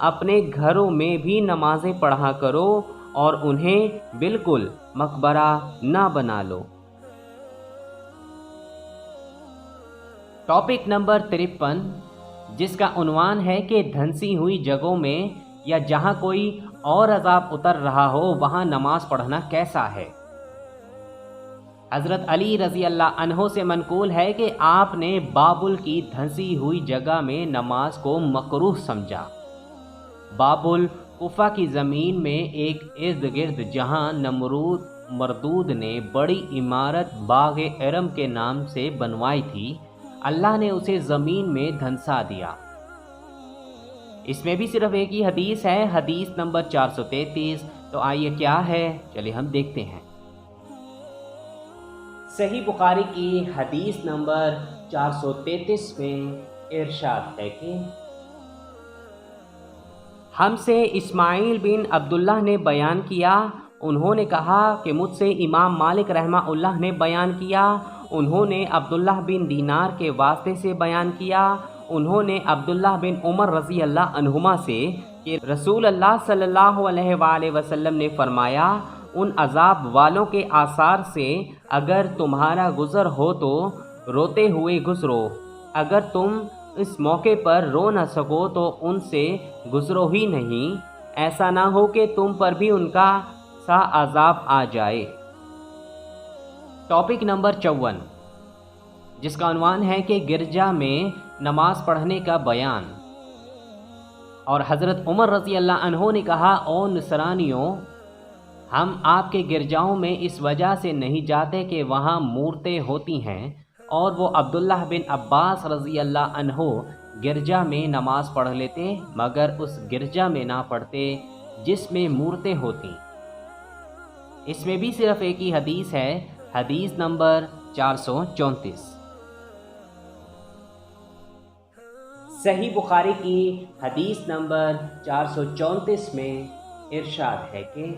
اپنے گھروں میں بھی نمازیں پڑھا کرو اور انہیں بالکل مقبرہ نہ بنا لو۔ ٹاپک نمبر 53، جس کا عنوان ہے کہ دھنسی ہوئی جگہوں میں یا جہاں کوئی اور عذاب اتر رہا ہو وہاں نماز پڑھنا کیسا ہے۔ حضرت علی رضی اللہ عنہ سے منقول ہے کہ آپ نے بابل کی دھنسی ہوئی جگہ میں نماز کو مکروہ سمجھا۔ بابل کوفہ کی زمین میں ایک ارد گرد جہاں نمرود مردود نے بڑی عمارت باغ ارم کے نام سے بنوائی تھی، اللہ نے اسے زمین میں دھنسا دیا۔ اس میں بھی صرف ایک ہی حدیث ہے، حدیث نمبر 433۔ تو آئیے کیا ہے، چلیے ہم دیکھتے ہیں۔ صحیح بخاری کی حدیث نمبر 433 میں ارشاد ہے کہ ہم سے اسماعیل بن عبداللہ نے بیان کیا، انہوں نے کہا کہ مجھ سے امام مالک رحمہ اللہ نے بیان کیا، انہوں نے عبداللہ بن دینار کے واسطے سے بیان کیا، انہوں نے عبداللہ بن عمر رضی اللہ عنہما سے کہ رسول اللہ صلی اللہ علیہ وآلہ وسلم نے فرمایا، ان عذاب والوں کے آثار سے اگر تمہارا گزر ہو تو روتے ہوئے گزرو، اگر تم اس موقع پر رو نہ سکو تو ان سے گزرو ہی نہیں، ایسا نہ ہو کہ تم پر بھی ان کا سا عذاب آ جائے۔ ٹاپک نمبر 54، جس کا عنوان ہے کہ گرجا میں نماز پڑھنے کا بیان۔ اور حضرت عمر رضی اللہ عنہ نے کہا، او نصرانیوں، ہم آپ کے گرجاؤں میں اس وجہ سے نہیں جاتے کہ وہاں مورتیں ہوتی ہیں، اور وہ عبداللہ بن عباس رضی اللہ عنہ گرجا میں نماز پڑھ لیتے مگر اس گرجا میں نہ پڑھتے جس میں مورتیں ہوتی۔ اس میں بھی صرف ایک ہی حدیث ہے، حدیث نمبر 434۔ صحیح بخاری کی حدیث نمبر 434 میں ارشاد ہے کہ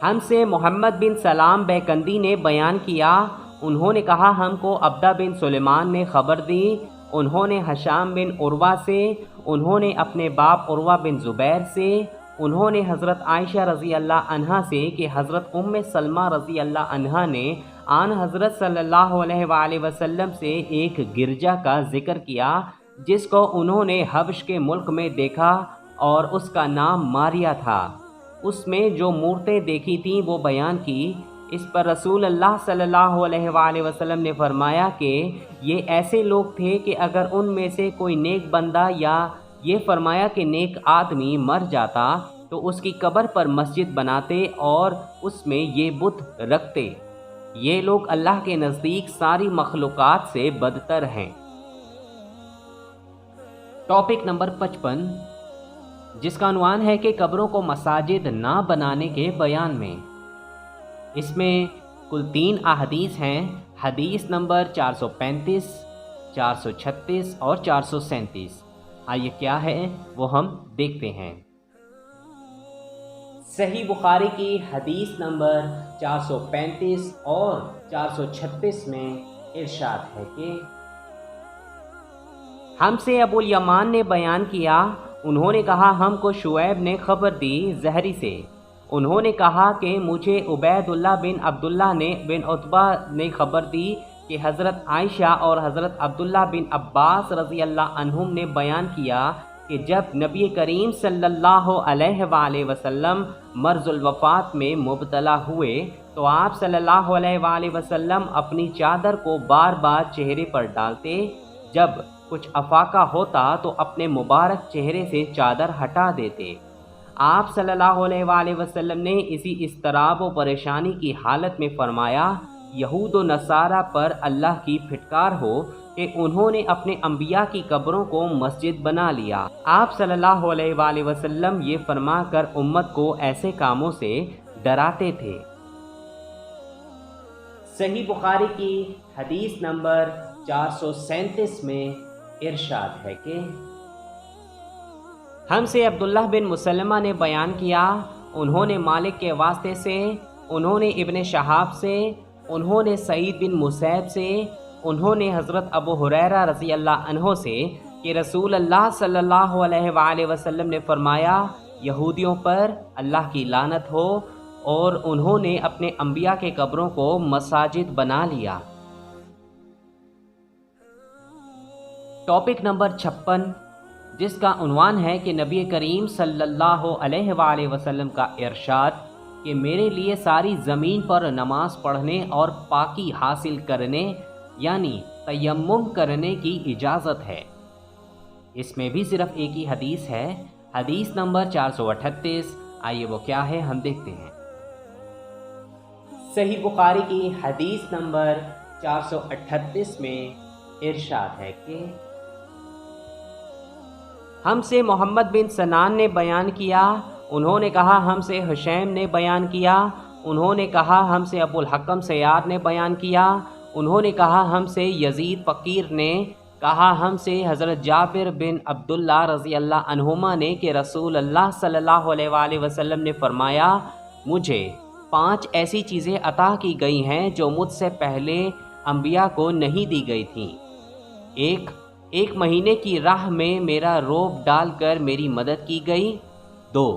ہم سے محمد بن سلام بیکندی نے بیان کیا، انہوں نے کہا ہم کو عبدہ بن سلیمان نے خبر دی، انہوں نے ہشام بن عروہ سے، انہوں نے اپنے باپ عروہ بن زبیر سے، انہوں نے حضرت عائشہ رضی اللہ عنہا سے کہ حضرت ام سلمہ رضی اللہ عنہا نے آن حضرت صلی اللہ علیہ وآلہ وسلم سے ایک گرجا کا ذکر کیا جس کو انہوں نے حبش کے ملک میں دیکھا اور اس کا نام ماریا تھا، اس میں جو مورتیں دیکھی تھیں وہ بیان کی۔ اس پر رسول اللہ صلی اللہ علیہ وآلہ وسلم نے فرمایا کہ یہ ایسے لوگ تھے کہ اگر ان میں سے کوئی نیک بندہ، یا یہ فرمایا کہ نیک آدمی مر جاتا تو اس کی قبر پر مسجد بناتے اور اس میں یہ بت رکھتے، یہ لوگ اللہ کے نزدیک ساری مخلوقات سے بدتر ہیں۔ ٹاپک نمبر 55، جس کا عنوان ہے کہ قبروں کو مساجد نہ بنانے کے بیان میں۔ اس میں کل 3 احادیث ہیں، حدیث نمبر 435، 436 اور 437۔ آئیے کیا ہے وہ ہم دیکھتے ہیں۔ صحیح بخاری کی حدیث نمبر 435 اور 436 میں ارشاد ہے کہ ہم سے ابو الیمان نے بیان کیا، انہوں نے کہا ہم کو شعیب نے خبر دی زہری سے، انہوں نے کہا کہ مجھے عبید اللہ بن عبداللہ بن عتبہ نے خبر دی کہ حضرت عائشہ اور حضرت عبداللہ بن عباس رضی اللہ عنہم نے بیان کیا کہ جب نبی کریم صلی اللہ علیہ وآلہ وسلم مرض الوفات میں مبتلا ہوئے تو آپ صلی اللہ علیہ وآلہ وسلم اپنی چادر کو بار بار چہرے پر ڈالتے، جب کچھ افاقہ ہوتا تو اپنے مبارک چہرے سے چادر ہٹا دیتے۔ آپ صلی اللہ علیہ وآلہ وسلم نے اسی اضطراب و پریشانی کی حالت میں فرمایا، یہود و نصارہ پر اللہ کی پھٹکار ہو کہ انہوں نے اپنے انبیاء کی قبروں کو مسجد بنا لیا۔ آپ صلی اللہ علیہ وآلہ وسلم یہ فرما کر امت کو ایسے کاموں سے ڈراتے تھے۔ صحیح بخاری کی حدیث نمبر 437 میں ارشاد ہے کہ ہم سے عبداللہ بن مسلمہ نے بیان کیا، انہوں نے مالک کے واسطے سے، انہوں نے ابن شہاب سے، انہوں نے سعید بن مسیب سے، انہوں نے حضرت ابو ہریرہ رضی اللہ عنہ سے کہ رسول اللہ صلی اللہ علیہ وآلہ وسلم نے فرمایا یہودیوں پر اللہ کی لعنت ہو اور انہوں نے اپنے انبیاء کے قبروں کو مساجد بنا لیا۔ ٹاپک نمبر 56، جس کا عنوان ہے کہ نبی کریم صلی اللہ علیہ وآلہ وسلم کا ارشاد کہ میرے لیے ساری زمین پر نماز پڑھنے اور پاکی حاصل کرنے یعنی تیمم کرنے کی اجازت ہے۔ اس میں بھی صرف ایک ہی حدیث ہے، حدیث نمبر 438۔ آئیے وہ کیا ہے ہم دیکھتے ہیں۔ صحیح بخاری کی حدیث نمبر 438 میں ارشاد ہے کہ ہم سے محمد بن سنان نے بیان کیا، انہوں نے کہا ہم سے حشیم نے بیان کیا، انہوں نے کہا ہم سے ابو الحکم سیار نے بیان کیا، انہوں نے کہا ہم سے یزید فقیر نے کہا ہم سے حضرت جابر بن عبداللہ رضی اللہ عنہما نے کہ رسول اللہ صلی اللہ علیہ وآلہ وسلم نے فرمایا مجھے 5 ایسی چیزیں عطا کی گئی ہیں جو مجھ سے پہلے انبیاء کو نہیں دی گئی تھیں۔ ایک مہینے کی راہ میں میرا روب ڈال کر میری مدد کی گئی۔ 2،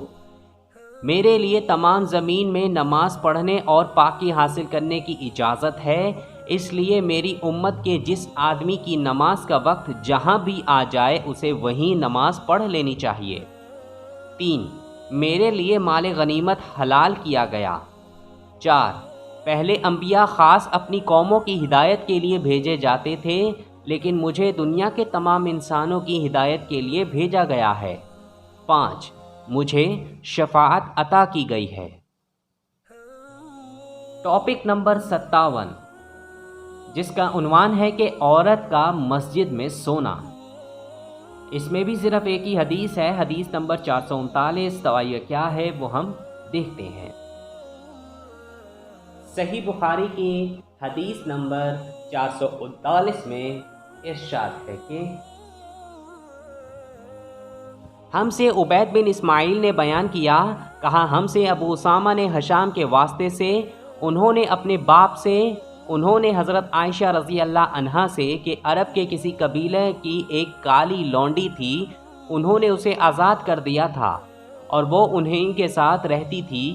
میرے لیے تمام زمین میں نماز پڑھنے اور پاکی حاصل کرنے کی اجازت ہے، اس لیے میری امت کے جس آدمی کی نماز کا وقت جہاں بھی آ جائے اسے وہیں نماز پڑھ لینی چاہیے۔ 3، میرے لیے مال غنیمت حلال کیا گیا۔ 4، پہلے انبیاء خاص اپنی قوموں کی ہدایت کے لیے بھیجے جاتے تھے، لیکن مجھے دنیا کے تمام انسانوں کی ہدایت کے لیے بھیجا گیا ہے۔ 5، مجھے شفاعت عطا کی گئی ہے۔ ٹاپک نمبر 57، جس کا عنوان ہے کہ عورت کا مسجد میں سونا۔ اس میں بھی صرف ایک ہی حدیث ہے، حدیث نمبر 439۔ تو آئیے کیا ہے وہ ہم دیکھتے ہیں۔ صحیح بخاری کی حدیث نمبر 439 میں ارشاد ہے کہ ہم سے عبید بن اسماعیل نے بیان کیا، کہا ہم سے ابو اسامہ نے ہشام کے واسطے سے، انہوں نے اپنے باپ سے، انہوں نے حضرت عائشہ رضی اللہ عنہا سے کہ عرب کے کسی قبیلے کی ایک کالی لونڈی تھی، انہوں نے اسے آزاد کر دیا تھا اور وہ انہیں کے ساتھ رہتی تھی۔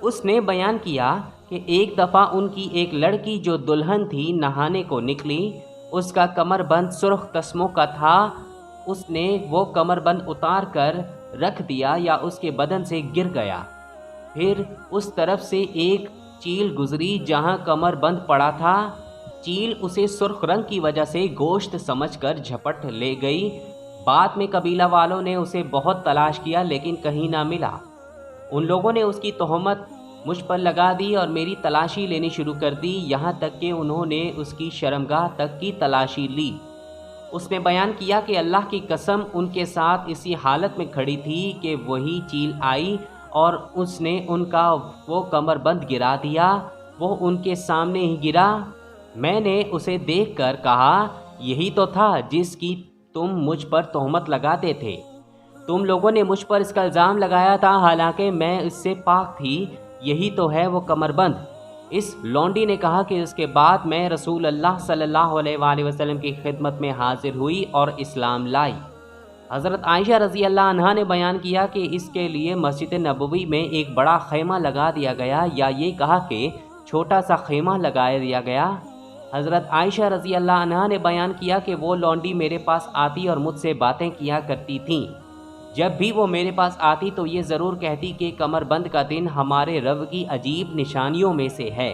اس نے بیان کیا کہ ایک دفعہ ان کی ایک لڑکی جو دلہن تھی نہانے کو نکلی، اس کا کمر بند سرخ تسموں کا تھا، اس نے وہ کمر بند اتار کر رکھ دیا یا اس کے بدن سے گر گیا، پھر اس طرف سے ایک چیل گزری جہاں کمر بند پڑا تھا، چیل اسے سرخ رنگ کی وجہ سے گوشت سمجھ کر جھپٹ لے گئی۔ بعد میں قبیلہ والوں نے اسے بہت تلاش کیا لیکن کہیں نہ ملا، ان لوگوں نے اس کی تہمت مجھ پر لگا دی اور میری تلاشی لینی شروع کر دی، یہاں تک کہ انہوں نے اس کی شرمگاہ تک کی تلاشی لی۔ اس نے بیان کیا کہ اللہ کی قسم ان کے ساتھ اسی حالت میں کھڑی تھی کہ وہی چیل آئی اور اس نے ان کا وہ کمر بند گرا دیا، وہ ان کے سامنے ہی گرا۔ میں نے اسے دیکھ کر کہا یہی تو تھا جس کی تم مجھ پر تہمت لگاتے تھے، تم لوگوں نے مجھ پر اس کا الزام لگایا تھا حالانکہ میں اس سے پاک تھی، یہی تو ہے وہ کمر بند۔ اس لونڈی نے کہا کہ اس کے بعد میں رسول اللہ صلی اللہ علیہ وآلہ وسلم کی خدمت میں حاضر ہوئی اور اسلام لائی۔ حضرت عائشہ رضی اللہ عنہا نے بیان کیا کہ اس کے لیے مسجد نبوی میں ایک بڑا خیمہ لگا دیا گیا، یا یہ کہا کہ چھوٹا سا خیمہ لگا دیا گیا۔ حضرت عائشہ رضی اللہ عنہا نے بیان کیا کہ وہ لونڈی میرے پاس آتی اور مجھ سے باتیں کیا کرتی تھیں، جب بھی وہ میرے پاس آتی تو یہ ضرور کہتی کہ کمر بند کا دن ہمارے رب کی عجیب نشانیوں میں سے ہے،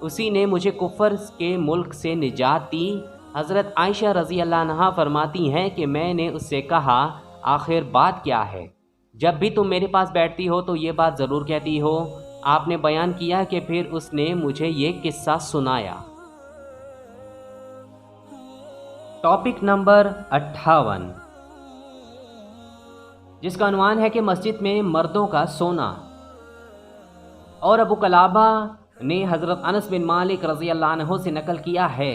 اسی نے مجھے کفر کے ملک سے نجات دی۔ حضرت عائشہ رضی اللہ عنہا فرماتی ہیں کہ میں نے اس سے کہا آخر بات کیا ہے؟ جب بھی تم میرے پاس بیٹھتی ہو تو یہ بات ضرور کہتی ہو۔ آپ نے بیان کیا کہ پھر اس نے مجھے یہ قصہ سنایا۔ ٹاپک نمبر 58، جس کا عنوان ہے کہ مسجد میں مردوں کا سونا۔ اور ابو قلابہ نے حضرت انس بن مالک رضی اللہ عنہ سے نقل کیا ہے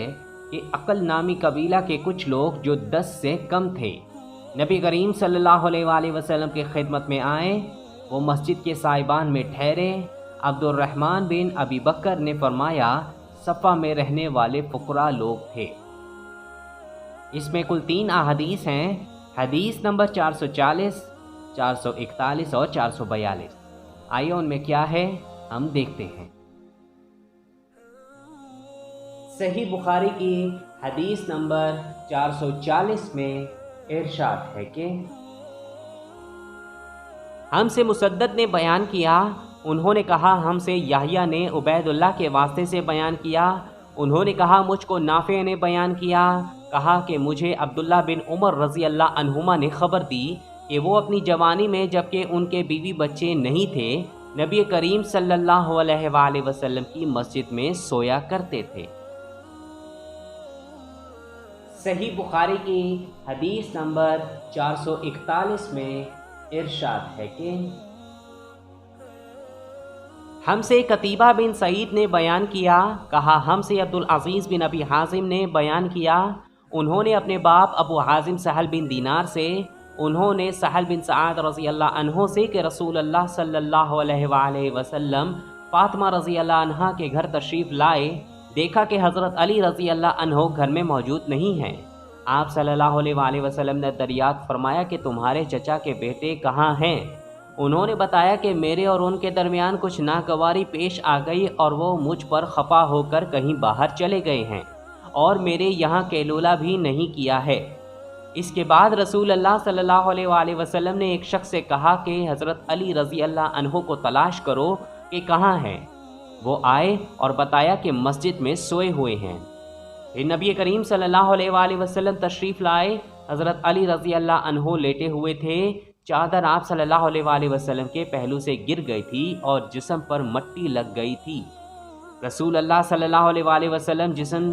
کہ عقل نامی قبیلہ کے کچھ لوگ جو 10 سے کم تھے نبی کریم صلی اللہ علیہ وآلہ وسلم کی خدمت میں آئے، وہ مسجد کے سائبان میں ٹھہرے۔ عبد الرحمن بن ابی بکر نے فرمایا صفہ میں رہنے والے فقراء لوگ تھے۔ اس میں کل 3 احادیث ہیں، حدیث نمبر 440، 441 اور 442۔ آئیے ان میں کیا ہے ہم دیکھتے ہیں۔ صحیح بخاری کی حدیث نمبر 440 میں ارشاد ہے کہ ہم سے مسدد نے بیان کیا، انہوں نے کہا ہم سے یحییٰ نے عبید اللہ کے واسطے سے بیان کیا، انہوں نے کہا مجھ کو نافع نے بیان کیا، کہا کہ مجھے عبداللہ بن عمر رضی اللہ عنہما نے خبر دی کہ وہ اپنی جوانی میں جبکہ ان کے بیوی بچے نہیں تھے، نبی کریم صلی اللہ علیہ وآلہ وسلم کی مسجد میں سویا کرتے تھے۔ صحیح بخاری کی حدیث نمبر 441 میں ارشاد ہے کہ ہم سے قتیبہ بن سعید نے بیان کیا، کہا ہم سے عبدالعزیز بن ابی حازم نے بیان کیا، انہوں نے اپنے باپ ابو حازم سہل بن دینار سے، انہوں نے سہل بن سعد رضی اللہ عنہ سے کہ رسول اللہ صلی اللہ علیہ وآلہ وسلم فاطمہ رضی اللہ عنہا کے گھر تشریف لائے، دیکھا کہ حضرت علی رضی اللہ عنہ گھر میں موجود نہیں ہیں۔ آپ صلی اللہ علیہ وآلہ وسلم نے دریافت فرمایا کہ تمہارے چچا کے بیٹے کہاں ہیں؟ انہوں نے بتایا کہ میرے اور ان کے درمیان کچھ ناگواری پیش آ گئی اور وہ مجھ پر خفا ہو کر کہیں باہر چلے گئے ہیں اور میرے یہاں کیلولہ بھی نہیں کیا ہے۔ اس کے بعد رسول اللہ صلی اللہ علیہ وآلہ وسلم نے ایک شخص سے کہا کہ حضرت علی رضی اللہ عنہ کو تلاش کرو کہ کہاں ہیں۔ وہ آئے اور بتایا کہ مسجد میں سوئے ہوئے ہیں۔ پھر نبی کریم صلی اللہ علیہ وآلہ وسلم تشریف لائے، حضرت علی رضی اللہ عنہ لیٹے ہوئے تھے، چادر آپ صلی اللہ علیہ وآلہ وسلم کے پہلو سے گر گئی تھی اور جسم پر مٹی لگ گئی تھی۔ رسول اللہ صلی اللہ علیہ وآلہ وسلم جسم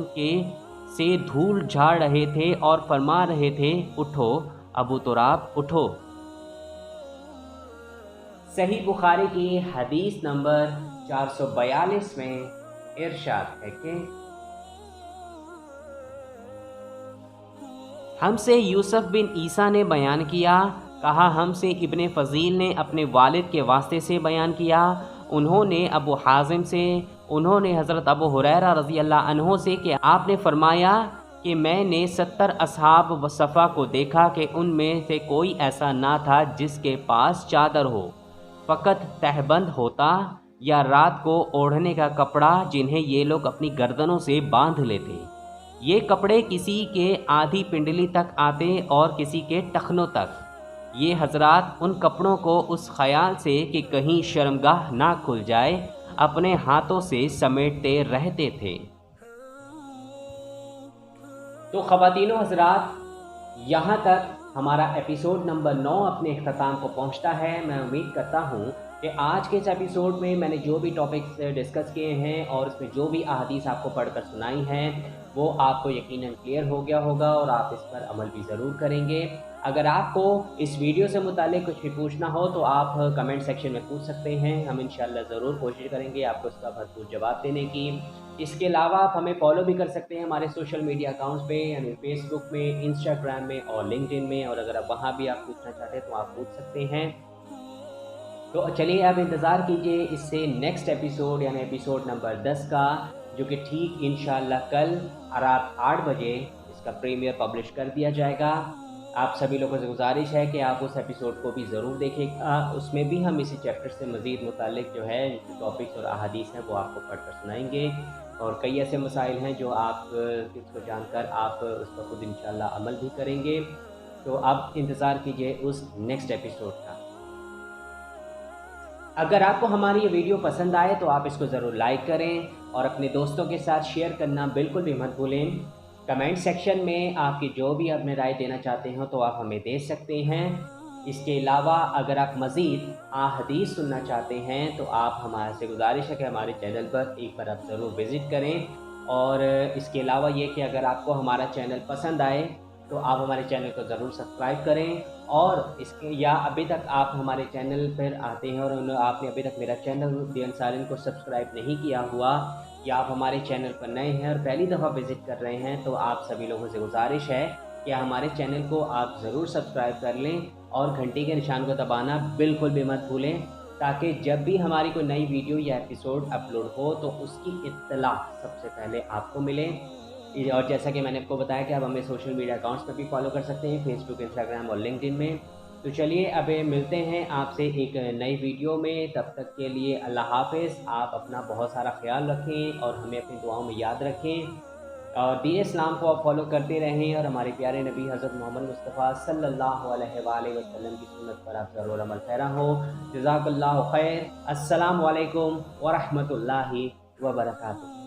سے دھول جھاڑ رہے تھے اور فرما رہے تھے اٹھو ابو تراب اٹھو۔ صحیح بخاری کی حدیث نمبر 442 میں ارشاد ہے کہ ہم سے یوسف بن عیسیٰ نے بیان کیا، کہا ہم سے ابن فضیل نے اپنے والد کے واسطے سے بیان کیا، انہوں نے ابو حازم سے، انہوں نے حضرت ابو ہریرہ رضی اللہ عنہ سے کہ آپ نے فرمایا کہ میں نے 70 اصحاب صفا کو دیکھا کہ ان میں سے کوئی ایسا نہ تھا جس کے پاس چادر ہو، فقط تہبند ہوتا یا رات کو اوڑھنے کا کپڑا جنہیں یہ لوگ اپنی گردنوں سے باندھ لیتے۔ یہ کپڑے کسی کے آدھی پنڈلی تک آتے اور کسی کے ٹخنوں تک۔ یہ حضرات ان کپڑوں کو اس خیال سے کہ کہیں شرمگاہ نہ کھل جائے اپنے ہاتھوں سے سمیٹتے رہتے تھے۔ تو خواتین و حضرات، یہاں تک ہمارا ایپیسوڈ نمبر 9 اپنے اختتام کو پہنچتا ہے۔ میں امید کرتا ہوں کہ آج کے اس ایپیسوڈ میں نے جو بھی ٹاپکس ڈسکس کیے ہیں اور اس میں جو بھی احادیث آپ کو پڑھ کر سنائی ہیں وہ آپ کو یقیناً کلیئر ہو گیا ہوگا اور آپ اس پر عمل بھی ضرور کریں گے۔ اگر آپ کو اس ویڈیو سے متعلق کچھ بھی پوچھنا ہو تو آپ کمنٹ سیکشن میں پوچھ سکتے ہیں، ہم انشاءاللہ ضرور کوشش کریں گے آپ کو اس کا بھرپور جواب دینے کی۔ اس کے علاوہ آپ ہمیں فالو بھی کر سکتے ہیں ہمارے سوشل میڈیا اکاؤنٹس پہ، یعنی فیس بک میں، انسٹاگرام میں اور لنکڈ ان میں، اور اگر آپ وہاں بھی آپ پوچھنا چاہتے ہیں تو آپ پوچھ سکتے ہیں۔ تو چلیے اب انتظار کیجئے اس سے نیکسٹ ایپیسوڈ یعنی ایپیسوڈ نمبر 10 کا، جو کہ ٹھیک انشاءاللہ کل رات 8 بجے اس کا پریمیئر پبلش کر دیا جائے گا۔ آپ سبھی لوگوں سے گزارش ہے کہ آپ اس ایپیسوڈ کو بھی ضرور دیکھیں گا، اس میں بھی ہم اسی چیپٹر سے مزید متعلق جو ہے ٹاپکس اور احادیث ہیں وہ آپ کو پڑھ کر سنائیں گے، اور کئی ایسے مسائل ہیں جو آپ اس کو جان کر آپ اس پر خود انشاءاللہ عمل بھی کریں گے۔ تو اب انتظار کیجئے اس نیکسٹ ایپیسوڈ کا۔ اگر آپ کو ہماری یہ ویڈیو پسند آئے تو آپ اس کو ضرور لائک کریں اور اپنے دوستوں کے ساتھ شیئر کرنا بالکل بھی مت بھولیں۔ کمنٹ سیکشن میں آپ کی جو بھی اپنے رائے دینا چاہتے ہیں تو آپ ہمیں دے سکتے ہیں۔ اس کے علاوہ اگر آپ مزید احادیث سننا چاہتے ہیں تو آپ ہمارے سے گزارش ہے کہ ہمارے چینل پر ایک بار آپ ضرور وزٹ کریں، اور اس کے علاوہ یہ کہ اگر آپ کو ہمارا چینل پسند آئے تو آپ ہمارے چینل کو ضرور سبسکرائب کریں، اور اس کے یا ابھی تک آپ ہمارے چینل پر آتے ہیں اور آپ نے ابھی تک میرا چینل دی انصاری کو سبسکرائب نہیں کیا ہوا، یا آپ ہمارے چینل پر نئے ہیں اور پہلی دفعہ وزٹ کر رہے ہیں، تو آپ سبھی لوگوں سے گزارش ہے کہ ہمارے چینل کو آپ ضرور سبسکرائب کر لیں اور گھنٹی کے نشان کو دبانا بالکل بھی مت بھولیں، تاکہ جب بھی ہماری کوئی نئی ویڈیو یا ایپیسوڈ اپلوڈ ہو تو اس کی اطلاع سب سے پہلے آپ کو ملے۔ اور جیسا کہ میں نے آپ کو بتایا کہ آپ ہمیں سوشل میڈیا اکاؤنٹس پہ بھی فالو کر سکتے ہیں، فیس بک، انسٹاگرام اور لنکڈ ان میں۔ تو چلیے اب ملتے ہیں آپ سے ایک نئی ویڈیو میں، تب تک کے لیے اللہ حافظ۔ آپ اپنا بہت سارا خیال رکھیں اور ہمیں اپنی دعاؤں میں یاد رکھیں، اور دین اسلام کو آپ فالو کرتے رہیں، اور ہمارے پیارے نبی حضرت محمد مصطفیٰ صلی اللہ علیہ وآلہ وسلم کی سنت پر آپ ضرور عمل پیرا ہو۔ جزاک اللہ خیر۔ السلام علیکم ورحمۃ اللہ وبرکاتہ۔